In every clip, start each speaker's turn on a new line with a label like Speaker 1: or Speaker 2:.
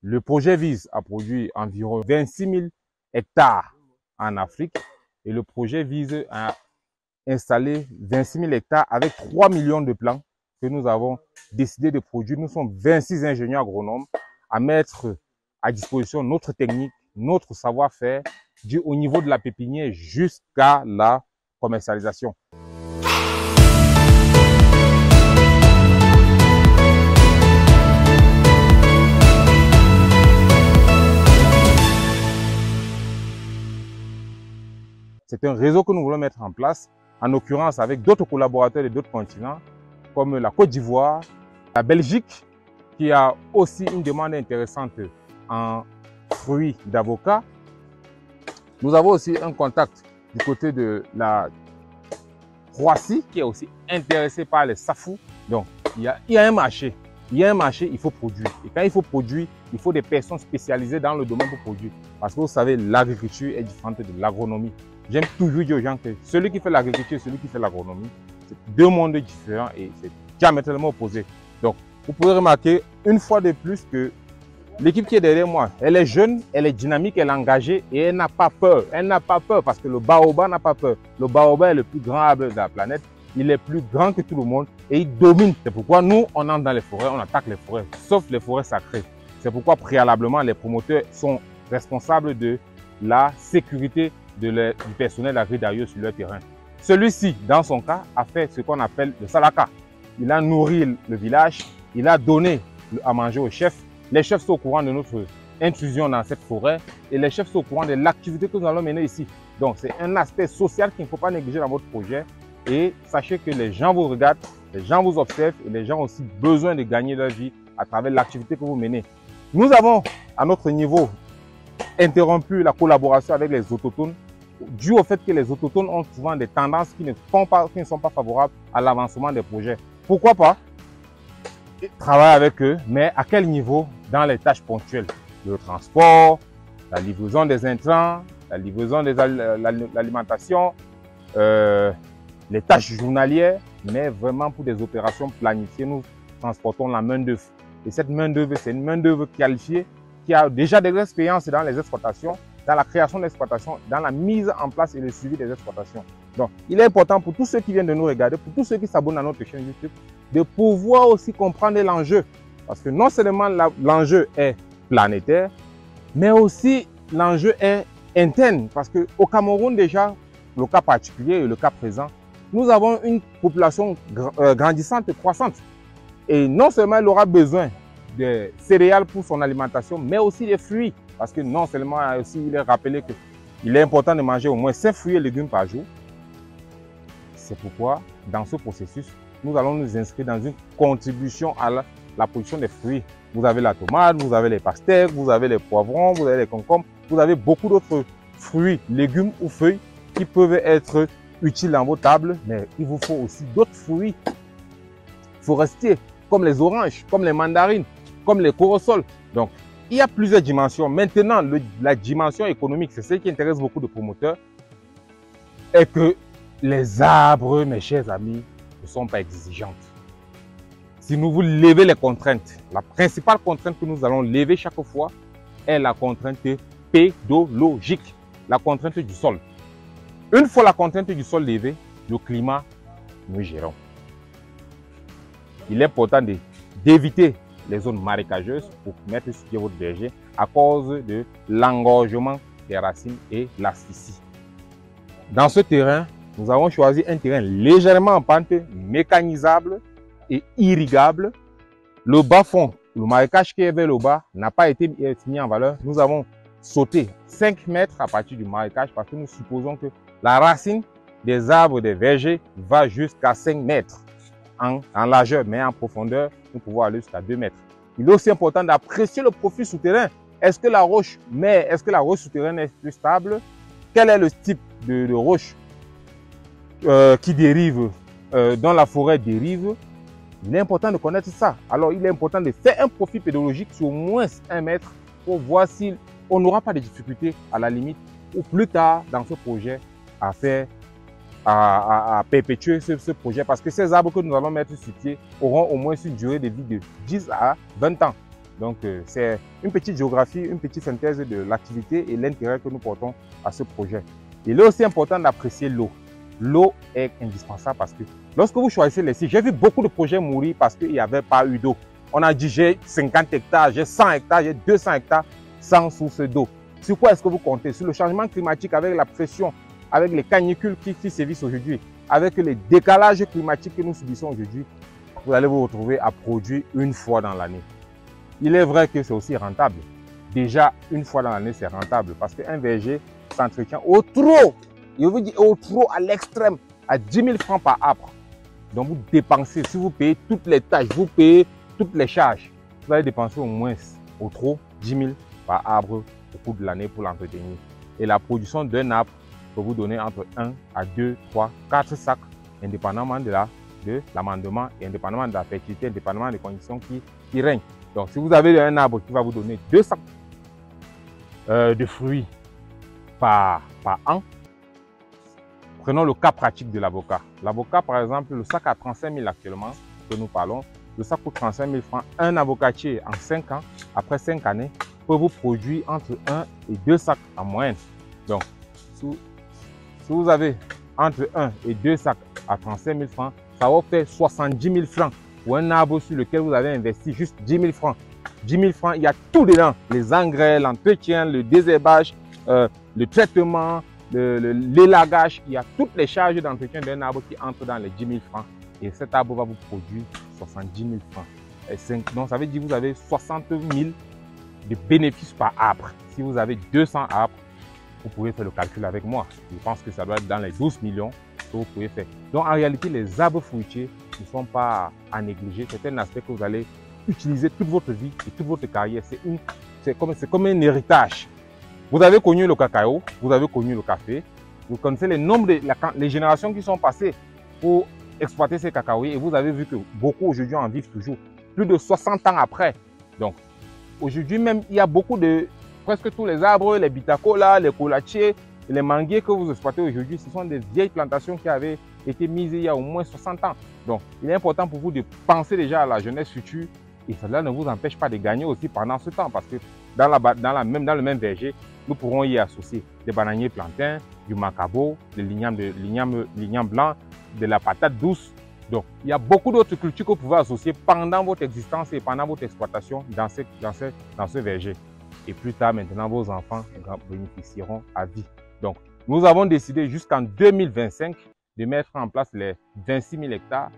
Speaker 1: Le projet vise à produire environ 26 000 hectares en Afrique et le projet vise à installer 26 000 hectares avec 3 millions de plants que nous avons décidé de produire. Nous sommes 26 ingénieurs agronomes à mettre à disposition notre technique, notre savoir-faire, au niveau de la pépinière jusqu'à la commercialisation. C'est un réseau que nous voulons mettre en place, en l'occurrence avec d'autres collaborateurs de d'autres continents, comme la Côte d'Ivoire, la Belgique, qui a aussi une demande intéressante en fruits d'avocat. Nous avons aussi un contact du côté de la Croatie, qui est aussi intéressé par les safous. Donc, il y a un marché. Il y a un marché, il faut produire. Et quand il faut produire, il faut des personnes spécialisées dans le domaine pour produire. Parce que vous savez, l'agriculture est différente de l'agronomie. J'aime toujours dire aux gens que celui qui fait l'agriculture et celui qui fait l'agronomie, c'est deux mondes différents et c'est diamétralement opposé. Donc, vous pouvez remarquer une fois de plus que l'équipe qui est derrière moi, elle est jeune, elle est dynamique, elle est engagée et elle n'a pas peur. Elle n'a pas peur parce que le baobab n'a pas peur. Le baobab est le plus grand arbre de la planète. Il est plus grand que tout le monde et il domine. C'est pourquoi nous, on entre dans les forêts, on attaque les forêts, sauf les forêts sacrées. C'est pourquoi préalablement, les promoteurs sont responsables de la sécurité du personnel agri-d'ailleurs sur leur terrain. Celui-ci, dans son cas, a fait ce qu'on appelle le salaka. Il a nourri le village, il a donné à manger aux chefs. Les chefs sont au courant de notre intrusion dans cette forêt et les chefs sont au courant de l'activité que nous allons mener ici. Donc, c'est un aspect social qu'il ne faut pas négliger dans votre projet. Et sachez que les gens vous regardent, les gens vous observent et les gens ont aussi besoin de gagner leur vie à travers l'activité que vous menez. Nous avons, à notre niveau, interrompu la collaboration avec les autochtones dû au fait que les autochtones ont souvent des tendances qui ne sont pas favorables à l'avancement des projets. Pourquoi pas travailler avec eux, mais à quel niveau? Dans les tâches ponctuelles. Le transport, la livraison des intrants, la livraison de l'alimentation, les tâches journalières, mais vraiment pour des opérations planifiées, nous transportons la main-d'œuvre. Et cette main-d'œuvre, c'est une main-d'œuvre qualifiée qui a déjà des expériences dans les exploitations, dans la création d'exploitations, dans la mise en place et le suivi des exploitations. Donc, il est important pour tous ceux qui viennent de nous regarder, pour tous ceux qui s'abonnent à notre chaîne YouTube, de pouvoir aussi comprendre l'enjeu. Parce que non seulement l'enjeu est planétaire, mais aussi l'enjeu est interne. Parce qu'au Cameroun déjà, le cas particulier et le cas présent, nous avons une population grandissante et croissante. Et non seulement elle aura besoin de céréales pour son alimentation, mais aussi des fruits. Parce que non seulement aussi il est rappelé qu'il est important de manger au moins 5 fruits et légumes par jour. C'est pourquoi, dans ce processus, nous allons nous inscrire dans une contribution à la production des fruits. Vous avez la tomate, vous avez les pastèques, vous avez les poivrons, vous avez les concombres, vous avez beaucoup d'autres fruits, légumes ou feuilles qui peuvent être utiles dans vos tables, mais il vous faut aussi d'autres fruits forestiers, comme les oranges, comme les mandarines, comme les corosols. Donc, il y a plusieurs dimensions. Maintenant, la dimension économique, c'est ce qui intéresse beaucoup de promoteurs, est que les arbres, mes chers amis, ne sont pas exigeantes. Si nous vous levez les contraintes, la principale contrainte que nous allons lever chaque fois est la contrainte pédologique, la contrainte du sol. Une fois la contrainte du sol levée, le climat, nous gérons. Il est important d'éviter les zones marécageuses pour mettre sur pied votre verger à cause de l'engorgement des racines et l'asphyxie. Dans ce terrain, nous avons choisi un terrain légèrement en pente, mécanisable et irrigable. Le bas-fond, le marécage qui est vers le bas, n'a pas été mis en valeur. Nous avons sauté 5 mètres à partir du marécage parce que nous supposons que la racine des arbres des vergers va jusqu'à 5 mètres en largeur, mais en profondeur, nous pouvons aller jusqu'à 2 mètres. Il est aussi important d'apprécier le profil souterrain. Est-ce que la roche souterraine est plus stable? Quel est le type de roche qui dérive, dont la forêt dérive? Il est important de connaître ça. Alors, il est important de faire un profil pédologique sur au moins 1 mètre pour voir si on n'aura pas de difficultés à la limite ou plus tard dans ce projet à perpétuer ce projet, parce que ces arbres que nous allons mettre sur pied auront au moins une durée de vie de 10 à 20 ans. Donc, c'est une petite géographie, une petite synthèse de l'activité et l'intérêt que nous portons à ce projet. Il est aussi important d'apprécier l'eau. L'eau est indispensable parce que lorsque vous choisissez les sites, j'ai vu beaucoup de projets mourir parce qu'il n'y avait pas eu d'eau. On a dit j'ai 50 hectares, j'ai 100 hectares, j'ai 200 hectares sans source d'eau. Sur quoi est-ce que vous comptez? Sur le changement climatique avec la pression, avec les canicules qui sévissent aujourd'hui, avec les décalages climatiques que nous subissons aujourd'hui, vous allez vous retrouver à produire une fois dans l'année. Il est vrai que c'est aussi rentable. Déjà, une fois dans l'année, c'est rentable parce qu'un verger s'entretient au trop, je vous dis au trop à l'extrême, à 10 000 francs par arbre. Donc vous dépensez, si vous payez toutes les tâches, vous payez toutes les charges, vous allez dépenser au moins au trop 10 000 par arbre au cours de l'année pour l'entretenir. Et la production d'un arbre peut vous donner entre 1 à 2, 3, 4 sacs, indépendamment de l'amendement et indépendamment de la fertilité, indépendamment des conditions qui règnent. Donc si vous avez un arbre qui va vous donner 2 sacs de fruits par an, prenons le cas pratique de l'avocat. L'avocat, par exemple, le sac à 35 000 actuellement que nous parlons, le sac coûte 35 000 francs. Un avocatier en 5 ans, après 5 années, peut vous produire entre 1 et 2 sacs en moyenne. Donc, si vous avez entre 1 et 2 sacs à 35 000 francs, ça va vous faire 70 000 francs pour un arbre sur lequel vous avez investi juste 10 000 francs. 10 000 francs, il y a tout dedans. Les engrais, l'entretien, le désherbage, le traitement, l'élagage. Il y a toutes les charges d'entretien d'un arbre qui entrent dans les 10 000 francs. Et cet arbre va vous produire 70 000 francs. Donc ça veut dire que vous avez 60 000 de bénéfices par arbre. Si vous avez 200 arbres, vous pouvez faire le calcul avec moi. Je pense que ça doit être dans les 12 millions que vous pouvez faire. Donc en réalité, les arbres fruitiers ne sont pas à négliger. C'est un aspect que vous allez utiliser toute votre vie et toute votre carrière. C'est comme un héritage. Vous avez connu le cacao, vous avez connu le café, vous connaissez les générations qui sont passées pour exploiter ces cacaoyers et vous avez vu que beaucoup aujourd'hui en vivent toujours, plus de 60 ans après. Donc aujourd'hui même, il y a beaucoup presque tous les arbres, les bitacolas, les coulatiers, les manguiers que vous exploitez aujourd'hui, ce sont des vieilles plantations qui avaient été mises il y a au moins 60 ans. Donc il est important pour vous de penser déjà à la jeunesse future et cela ne vous empêche pas de gagner aussi pendant ce temps parce que dans le même verger, nous pourrons y associer des bananiers plantains, du macabo, de l'igname blanc, de la patate douce. Donc, il y a beaucoup d'autres cultures que vous pouvez associer pendant votre existence et pendant votre exploitation dans ce verger. Et plus tard, maintenant, vos enfants bénéficieront à vie. Donc, nous avons décidé jusqu'en 2025 de mettre en place les 26 000 hectares.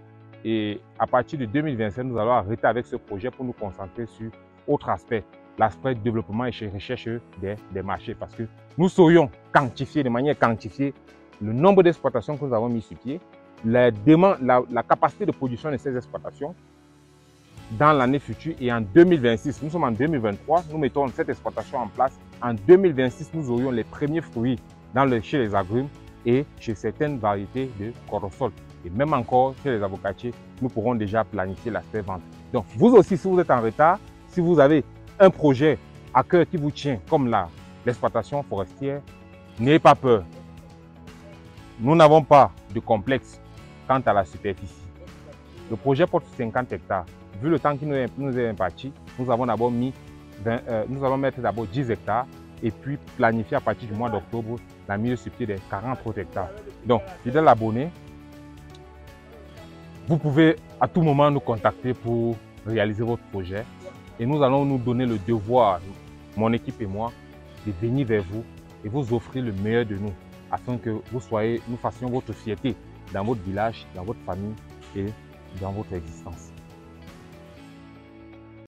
Speaker 1: Et à partir de 2025, nous allons arrêter avec ce projet pour nous concentrer sur autre aspect, l'aspect développement et recherche des marchés. Parce que nous saurions quantifier de manière quantifiée le nombre d'exploitations que nous avons mis sur pied, la capacité de production de ces exploitations dans l'année future et en 2026. Nous sommes en 2023, nous mettons cette exploitation en place. En 2026, nous aurions les premiers fruits chez les agrumes et chez certaines variétés de corosol. Et même encore chez les avocatiers, nous pourrons déjà planifier l'aspect vente. Donc vous aussi, si vous êtes en retard, si vous avez un projet à cœur qui vous tient comme l'exploitation forestière, n'ayez pas peur. Nous n'avons pas de complexe quant à la superficie. Le projet porte 50 hectares. Vu le temps qui nous est imparti, nous allons mettre d'abord 10 hectares et puis planifier à partir du mois d'octobre la mise sur pied des 40 autres hectares. Donc, fidèles abonnés, vous pouvez à tout moment nous contacter pour réaliser votre projet et nous allons nous donner le devoir, mon équipe et moi, de venir vers vous et vous offrir le meilleur de nous afin que nous fassions votre fierté dans votre village, dans votre famille et dans votre existence.